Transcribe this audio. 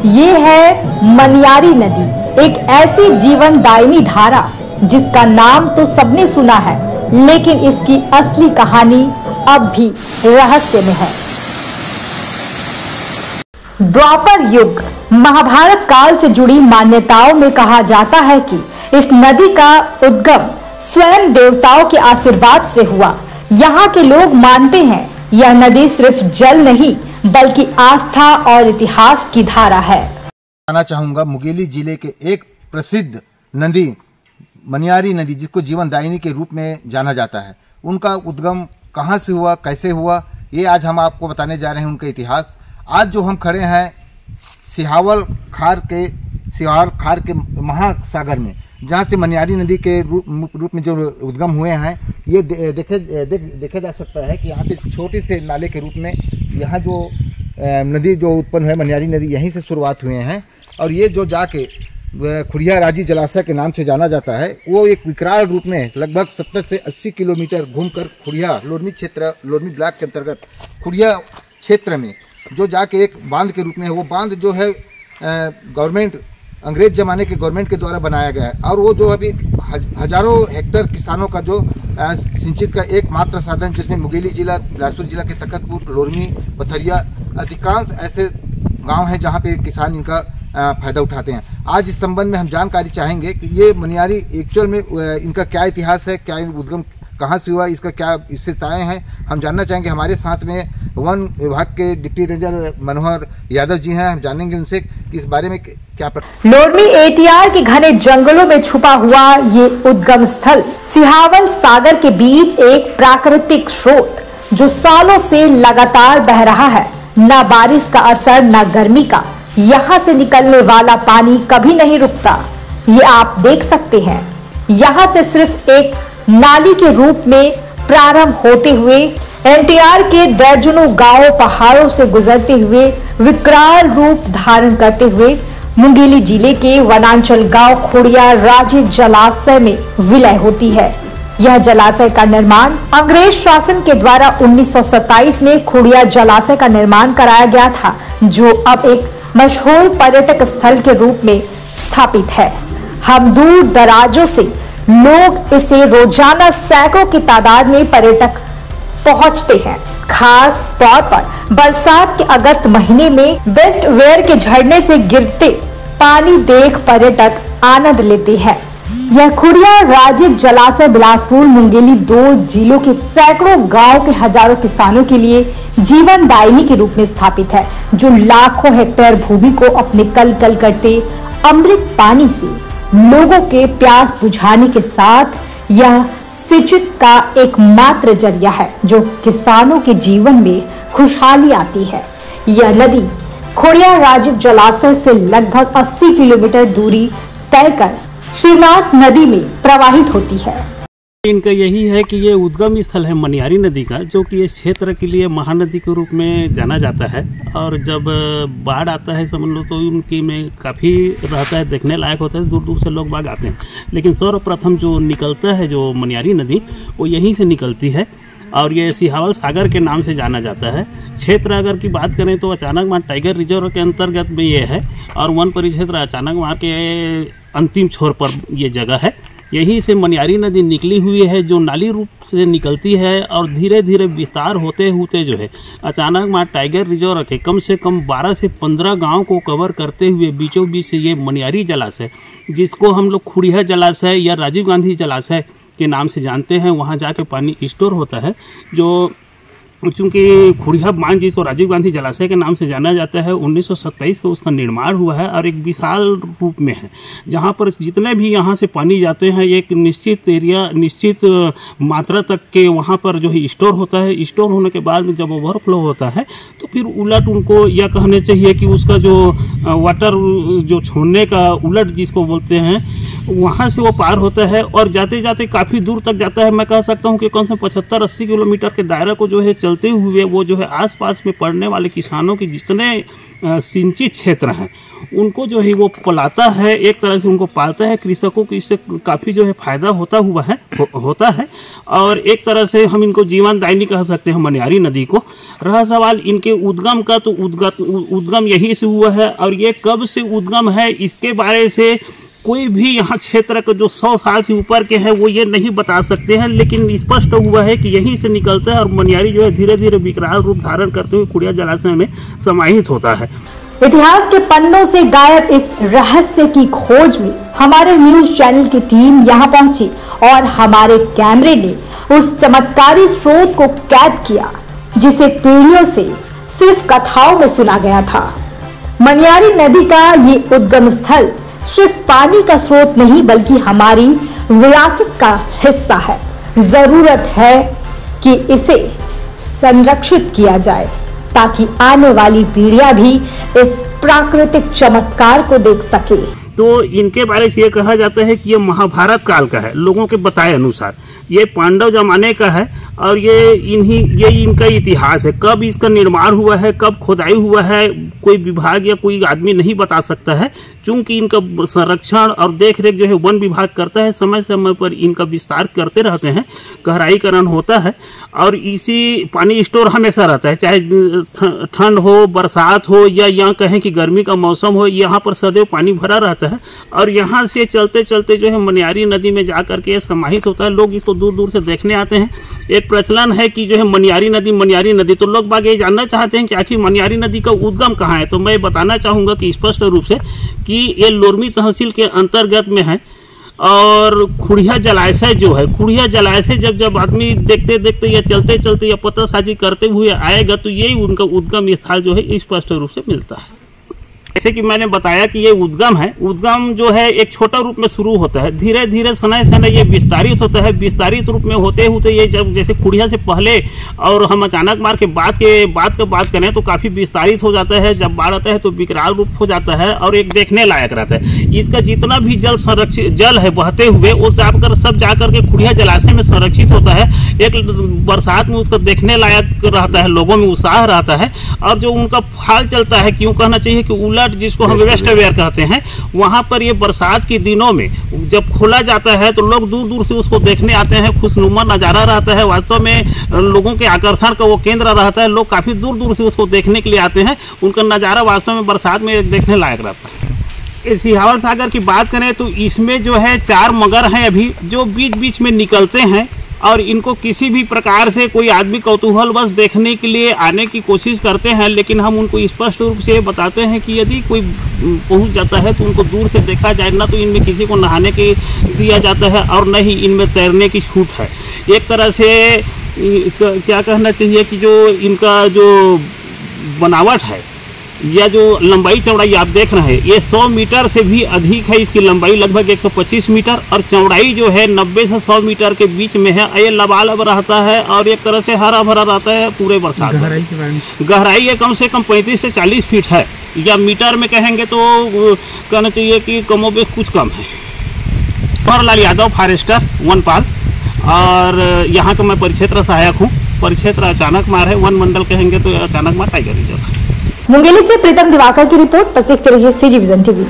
ये है मनियारी नदी, एक ऐसी जीवनदायिनी धारा जिसका नाम तो सबने सुना है, लेकिन इसकी असली कहानी अब भी रहस्य में है। द्वापर युग महाभारत काल से जुड़ी मान्यताओं में कहा जाता है कि इस नदी का उद्गम स्वयं देवताओं के आशीर्वाद से हुआ। यहाँ के लोग मानते हैं यह नदी सिर्फ जल नहीं बल्कि आस्था और इतिहास की धारा है। बताना चाहूंगा मुंगेली जिले के एक प्रसिद्ध नदी मनियारी नदी, जिसको जीवनदायिनी के रूप में जाना जाता है, उनका उद्गम कहाँ से हुआ, कैसे हुआ, ये आज हम आपको बताने जा रहे हैं उनका इतिहास। आज जो हम खड़े हैं सिहावल खार के महासागर में, जहाँ से मनियारी नदी के रूप में जो उद्गम हुए हैं, ये देखा जा सकता है कि यहाँ पे छोटे से नाले के रूप में यहाँ जो नदी जो उत्पन्न है मनियारी नदी, यहीं से शुरुआत हुए हैं। और ये जो जाके खुड़िया राजी जलाशय के नाम से जाना जाता है, वो एक विकराल रूप में लगभग 70 से 80 किलोमीटर घूमकर खुड़िया लोरमी ब्लॉक के अंतर्गत खुड़िया क्षेत्र में जो जाके एक बांध के रूप में है। वो बांध जो है गवर्नमेंट, अंग्रेज जमाने के गवर्नमेंट के द्वारा बनाया गया है, और वो जो अभी हजारों हेक्टेयर किसानों का जो सिंचित का एकमात्र साधन, जिसमें मुंगेली जिला, बिलासपुर जिला के तखतपुर, लोरमी, पथरिया, अधिकांश ऐसे गांव हैं जहां पे किसान इनका फायदा उठाते हैं। आज इस संबंध में हम जानकारी चाहेंगे कि ये मनियारी एक्चुअल में इनका क्या इतिहास है, क्या उद्गम कहाँ से हुआ, इसका क्या विशेषताएं हैं, हम जानना चाहेंगे। हमारे साथ में वन विभाग के डिप्टी रेंजर मनोहर यादव जी हैं, हम जानेंगे उनसे इस बारे में क्या। लोरमी एटीआर के घने जंगलों में छुपा हुआ ये उद्गम स्थल सिहावल सागर के बीच एक प्राकृतिक स्रोत जो सालों से लगातार बह रहा है। न बारिश का असर न गर्मी का, यहाँ से निकलने वाला पानी कभी नहीं रुकता। ये आप देख सकते हैं, यहाँ से सिर्फ एक नाली के रूप में प्रारंभ होते हुए एनटीआर के दर्जनों गांवों पहाड़ों से गुजरते हुए विकराल रूप धारण करते हुए मुंगेली जिले के वनांचल गांव खुड़िया राजीव जलाशय में विलय होती है। यह जलाशय का निर्माण अंग्रेज शासन के द्वारा 1927 में खुड़िया जलाशय का निर्माण कराया गया था, जो अब एक मशहूर पर्यटक स्थल के रूप में स्थापित है। हम दूर दराजों से लोग इसे रोजाना सैकड़ों की तादाद में पर्यटक पहुंचते हैं। खास तौर पर बरसात के अगस्त महीने में वेस्ट वेयर के झरने से गिरते पानी देख पर्यटक आनंद लेते हैं। यह खुड़िया राजीव जलाशय बिलासपुर मुंगेली दो जिलों के सैकड़ों गांव के हजारों किसानों के लिए जीवनदायिनी के रूप में स्थापित है, जो लाखों हेक्टेयर भूमि को अपने कल कल करते अमृत पानी से लोगों के प्यास बुझाने के साथ यह सिंचित का एकमात्र जरिया है, जो किसानों के जीवन में खुशहाली आती है। यह नदी खुड़िया राजीव जलाशय से लगभग 80 किलोमीटर दूरी तय कर श्रीनाथ नदी में प्रवाहित होती है। इनका यही है कि ये उद्गम स्थल है मनियारी नदी का, जो कि इस क्षेत्र के लिए महानदी के रूप में जाना जाता है। और जब बाढ़ आता है समझ लो, तो उनकी में काफ़ी रहता है, देखने लायक होता है, दूर दूर से लोग बाग आते हैं। लेकिन सर्वप्रथम जो निकलता है जो मनियारी नदी, वो यहीं से निकलती है और ये सिहावल सागर के नाम से जाना जाता है। क्षेत्र अगर की बात करें तो अचानकमार टाइगर रिजर्व के अंतर्गत में ये है, और वन परिक्षेत्र अचानकमार के अंतिम छोर पर ये जगह है। यहीं से मनियारी नदी निकली हुई है, जो नाली रूप से निकलती है और धीरे धीरे विस्तार होते होते जो है अचानकमार टाइगर रिजर्व के कम से कम 12 से 15 गांव को कवर करते हुए बीचों बीच से ये मनियारी जलाशय, जिसको हम लोग खुड़िया जलाशय या राजीव गांधी जलाशय के नाम से जानते हैं, वहाँ जाके पानी स्टोर होता है। जो चूँकि खुड़िया बांध जिसको राजीव गांधी जलाशय के नाम से जाना जाता है, 1927 को उसका निर्माण हुआ है और एक विशाल रूप में है, जहाँ पर जितने भी यहाँ से पानी जाते हैं एक निश्चित एरिया, निश्चित मात्रा तक के वहाँ पर जो है स्टोर होता है। स्टोर होने के बाद में जब ओवरफ्लो होता है तो फिर उलट उनको यह कहना चाहिए कि उसका जो वाटर जो छोड़ने का उलट जिसको बोलते हैं, वहाँ से वो पार होता है और जाते जाते काफ़ी दूर तक जाता है। मैं कह सकता हूँ कि कम से 75-80 किलोमीटर के दायरे को जो है चलते हुए वो जो है आसपास में पड़ने वाले किसानों के जितने सिंचित क्षेत्र हैं उनको जो है वो पलाता है, एक तरह से उनको पालता है। कृषकों को इससे काफ़ी जो है फायदा होता है और एक तरह से हम इनको जीवनदायिनी कह सकते हैं मनियारी नदी को। रहा सवाल इनके उद्गम का, तो उद्गम यहीं से हुआ है, और ये कब से उद्गम है इसके बारे से कोई भी यहाँ क्षेत्र का जो 100 साल से ऊपर के हैं वो ये नहीं बता सकते हैं, लेकिन स्पष्ट हुआ है कि यहीं से निकलता है और मनियारी जो है धीरे धीरे विकराल रूप धारण करते हुए खुड़िया जलाशय में समाहित होता है। इतिहास के पन्नों से गायब इस रहस्य की खोज में हमारे न्यूज चैनल की टीम यहाँ पहुंची और हमारे कैमरे ने उस चमत्कारी स्रोत को कैद किया जिसे पीढ़ियों से सिर्फ कथाओं में सुना गया था। मनियारी नदी का ये उद्गम स्थल सिर्फ पानी का स्रोत नहीं बल्कि हमारी विरासत का हिस्सा है। जरूरत है कि इसे संरक्षित किया जाए ताकि आने वाली पीढ़ियां भी इस प्राकृतिक चमत्कार को देख सके। तो इनके बारे से ये कहा जाता है कि ये महाभारत काल का है, लोगों के बताए अनुसार ये पांडव जमाने का है, और ये इनका इतिहास है। कब इसका निर्माण हुआ है, कब खोदाई हुआ है, कोई विभाग या कोई आदमी नहीं बता सकता है, चूंकि इनका संरक्षण और देखरेख जो है वन विभाग करता है। समय समय पर इनका विस्तार करते रहते हैं, गहराईकरण होता है, और इसी पानी स्टोर हमेशा रहता है, चाहे ठंड हो, बरसात हो, या यहाँ कहें कि गर्मी का मौसम हो, यहाँ पर सदैव पानी भरा रहता है। और यहाँ से चलते चलते जो है मनियारी नदी में जा करके समाहित होता है। लोग इसको दूर दूर से देखने आते हैं। एक प्रचलन है कि जो है मनियारी नदी, तो लोग बाग ये जानना चाहते हैं कि आखिर मनियारी नदी का उद्गम कहाँ है। तो मैं बताना चाहूंगा कि स्पष्ट रूप से कि ये लोरमी तहसील के अंतर्गत में है, और खुड़िया जलाशय जो है, खुड़िया जलाशय जब आदमी देखते देखते या चलते चलते या पतासाजी करते हुए आएगा तो यही उनका उद्गम स्थल जो है स्पष्ट रूप से मिलता है। जैसे कि मैंने बताया कि ये उद्गम है, उद्गम जो है एक छोटा रूप में शुरू होता है, धीरे धीरे समय समय ये विस्तारित होता है। विस्तारित रूप में होते होते ये जब जैसे खुड़िया से पहले और हम अचानक मार के बात करें तो काफी विस्तारित हो जाता है। जब बाढ़ आता है तो विकराल रूप हो जाता है और एक देखने लायक रहता है। इसका जितना भी जल संरक्षित जल है बहते हुए वो सब जाकर के खुड़िया जलाशय में संरक्षित होता है। एक बरसात में उसका देखने लायक रहता है, लोगों में उत्साह रहता है, और जो उनका फाल चलता है, क्यों कहना चाहिए कि उलट जिसको हम वेस्ट वेयर कहते हैं, वहां पर ये बरसात के दिनों में जब खोला जाता है तो लोग दूर दूर से उसको देखने आते हैं। खुशनुमा नजारा रहता है, वास्तव में लोगों के आकर्षण का वो केंद्र रहता है। लोग काफी दूर दूर से उसको देखने के लिए आते हैं। उनका नजारा वास्तव में बरसात में देखने लायक रहता है। सिहावल सागर की बात करें तो इसमें जो है 4 मगर हैं अभी, जो बीच बीच में निकलते हैं, और इनको किसी भी प्रकार से कोई आदमी कौतूहल बस देखने के लिए आने की कोशिश करते हैं, लेकिन हम उनको स्पष्ट रूप से बताते हैं कि यदि कोई पहुंच जाता है तो उनको दूर से देखा जाए, ना तो इनमें किसी को नहाने के दिया जाता है और न ही इनमें तैरने की छूट है। एक तरह से क्या कहना चाहिए कि जो इनका जो बनावट है या जो लंबाई चौड़ाई आप देख रहे हैं, ये 100 मीटर से भी अधिक है। इसकी लंबाई लगभग 125 मीटर और चौड़ाई जो है 90 से 100 मीटर के बीच में है। ये लबालब रहता है और एक तरह से हरा भरा रहता है पूरे बरसात। गहराई ये कम से कम 35 से 40 फीट है, या मीटर में कहेंगे तो कहना चाहिए कि कमोबेश कुछ कम है। परलाल यादव, फॉरेस्टर, वनपाल, और यहाँ का मैं परिक्षेत्र सहायक हूँ। परिक्षेत्र अचानक मार है, वन मंडल कहेंगे तो अचानक मार टाइगर रिजर्व। मुंगेली से प्रीतम दिवाकर की रिपोर्ट। पर देखते रहिए CG विजन TV।